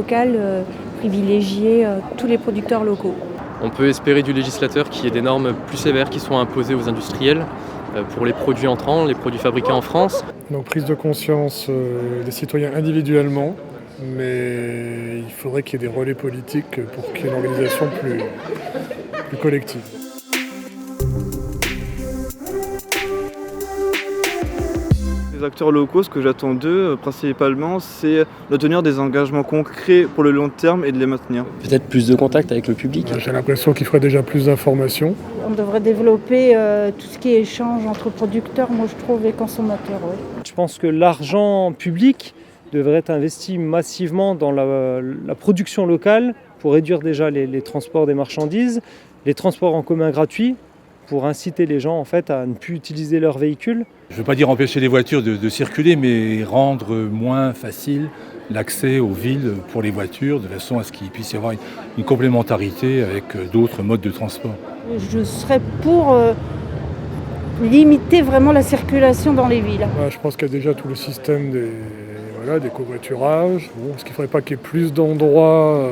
locale, privilégier tous les producteurs locaux. On peut espérer du législateur qu'il y ait des normes plus sévères qui soient imposées aux industriels pour les produits entrants, les produits fabriqués en France. Donc prise de conscience des citoyens individuellement, mais il faudrait qu'il y ait des relais politiques pour qu'il y ait une organisation plus collective. Les acteurs locaux, ce que j'attends d'eux principalement, c'est de tenir des engagements concrets pour le long terme et de les maintenir. Peut-être plus de contact avec le public. J'ai l'impression qu'il faudrait déjà plus d'informations. On devrait développer tout ce qui est échange entre producteurs, moi je trouve, et consommateurs. Oui. Je pense que l'argent public devrait être investi massivement dans la production locale pour réduire déjà les transports des marchandises, les transports en commun gratuits, pour inciter les gens en fait à ne plus utiliser leurs véhicules. Je ne veux pas dire empêcher les voitures de circuler, mais rendre moins facile l'accès aux villes pour les voitures, de façon à ce qu'il puisse y avoir une complémentarité avec d'autres modes de transport. Je serais pour limiter vraiment la circulation dans les villes. Je pense qu'il y a déjà tout le système des covoiturages. Est-ce qu'il ne faudrait pas qu'il y ait plus d'endroits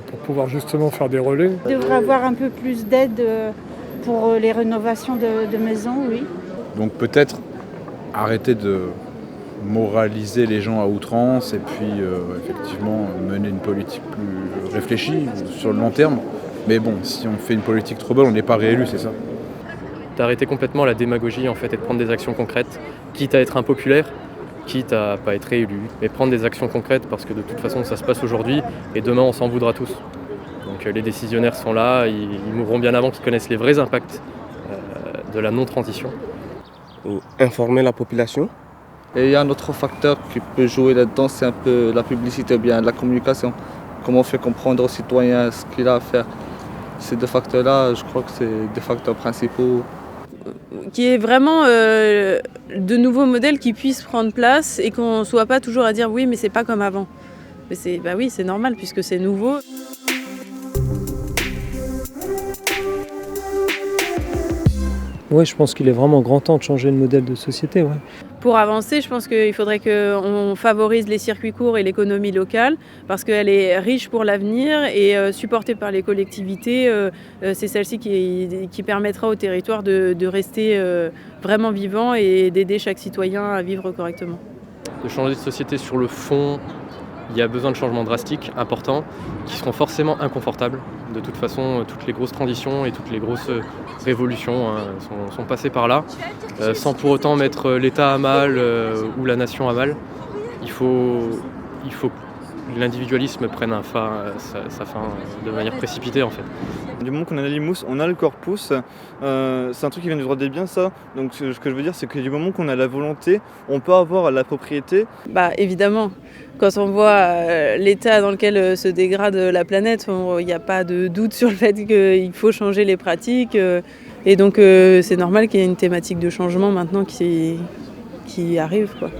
pour pouvoir justement faire des relais ? Il devrait avoir un peu plus d'aide pour les rénovations de maisons, oui. Donc peut-être arrêter de moraliser les gens à outrance et puis effectivement mener une politique plus réfléchie sur le long terme. Mais bon, si on fait une politique trop bonne, on n'est pas réélu, c'est ça. D'arrêter complètement la démagogie en fait, et de prendre des actions concrètes, quitte à être impopulaire, quitte à pas être réélu, mais prendre des actions concrètes parce que de toute façon ça se passe aujourd'hui et demain on s'en voudra tous. Donc les décisionnaires sont là, ils mourront bien avant qu'ils connaissent les vrais impacts de la non-transition. Informer la population. Et il y a un autre facteur qui peut jouer là-dedans, c'est un peu la publicité ou bien la communication. Comment on fait comprendre aux citoyens ce qu'il a à faire. Ces deux facteurs-là, je crois que c'est des facteurs principaux. Qu'il y ait vraiment de nouveaux modèles qui puissent prendre place et qu'on ne soit pas toujours à dire oui mais c'est pas comme avant. Mais oui, c'est normal puisque c'est nouveau. Oui, je pense qu'il est vraiment grand temps de changer le modèle de société. Ouais. Pour avancer, je pense qu'il faudrait qu'on favorise les circuits courts et l'économie locale parce qu'elle est riche pour l'avenir et supportée par les collectivités. C'est celle-ci qui permettra au territoire de rester vraiment vivant et d'aider chaque citoyen à vivre correctement. De changer de société sur le fond, il y a besoin de changements drastiques, importants, qui seront forcément inconfortables. De toute façon, toutes les grosses transitions et toutes les grosses révolutions sont passées par là, sans pour autant mettre l'État à mal ou la nation à mal. Il faut que l'individualisme prenne sa fin de manière précipitée en fait. Du moment qu'on a l'IMUS, on a le corpus, c'est un truc qui vient du droit des biens ça. Donc ce que je veux dire c'est que du moment qu'on a la volonté, on peut avoir la propriété. Évidemment, quand on voit l'état dans lequel se dégrade la planète, il n'y a pas de doute sur le fait qu'il faut changer les pratiques. Et donc c'est normal qu'il y ait une thématique de changement maintenant qui arrive, quoi.